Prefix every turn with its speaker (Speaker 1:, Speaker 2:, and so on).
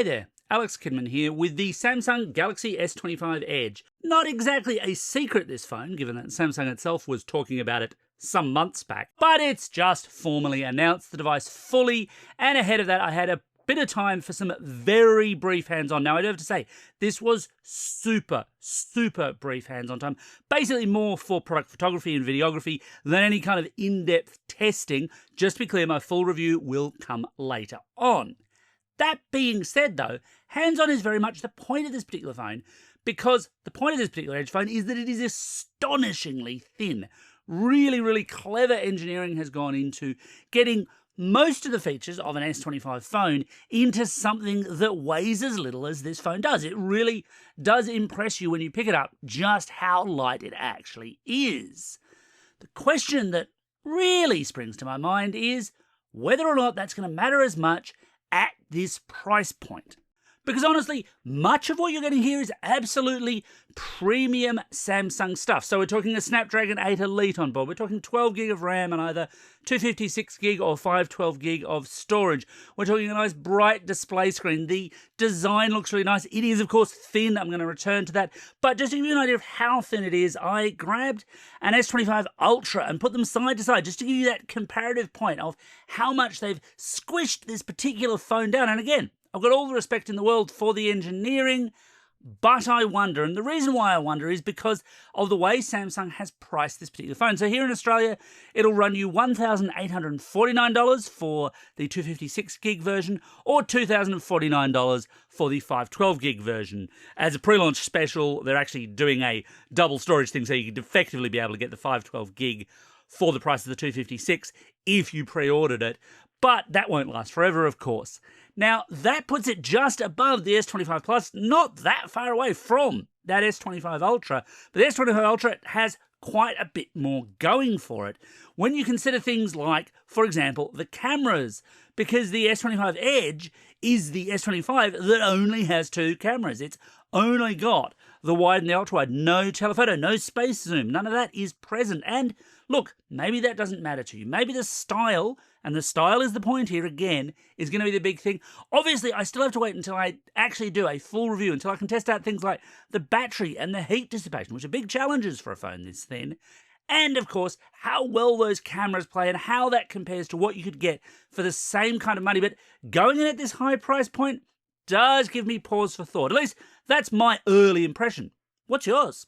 Speaker 1: Hey there, Alex Kidman here with the Samsung Galaxy S25 Edge. Not exactly a secret, this phone, given that Samsung itself was talking about it some months back, but it's just formally announced the device fully, and ahead of that I had a bit of time for some very brief hands-on. Now I do have to say, this was super brief hands-on time, basically more for product photography and videography than any kind of in-depth testing. Just to be clear, my full review will come later on. That being said though, hands-on is very much the point of this particular phone, because the point of this particular Edge phone is that it is astonishingly thin. Really clever engineering has gone into getting most of the features of an S25 phone into something that weighs as little as this phone does. It really does impress you when you pick it up just how light it actually is. The question that really springs to my mind is whether or not that's going to matter as much at this price point. Because honestly, much of what you're getting here is absolutely premium Samsung stuff. So we're talking a Snapdragon 8 Elite on board. We're talking 12 gig of RAM and either 256 gig or 512 gig of storage. We're talking a nice bright display screen. The design looks really nice. It is, of course, thin. I'm going to return to that. But just to give you an idea of how thin it is, I grabbed an S25 Ultra and put them side to side just to give you that comparative point of how much they've squished this particular phone down. And again, I've got all the respect in the world for the engineering, but I wonder, and the reason why I wonder is because of the way Samsung has priced this particular phone. So here in Australia, it'll run you $1,849 for the 256 gig version, or $2,049 for the 512 gig version. As a pre-launch special, they're actually doing a double storage thing, so you could effectively be able to get the 512 gig for the price of the 256 if you pre-ordered it. But that won't last forever, of course. Now, that puts it just above the S25 Plus, not that far away from that S25 Ultra. But the S25 Ultra has quite a bit more going for it when you consider things like, for example, the cameras, because the S25 Edge is the S25 that only has two cameras. It's only got the wide and the ultra wide, no telephoto, no space zoom, none of that is present. And look, maybe that doesn't matter to you. Maybe the style, and the style is the point here again, is going to be the big thing. Obviously, I still have to wait until I actually do a full review, until I can test out things like the battery and the heat dissipation, which are big challenges for a phone this thin. And of course, how well those cameras play and how that compares to what you could get for the same kind of money. But going in at this high price point does give me pause for thought. At least that's my early impression. What's yours?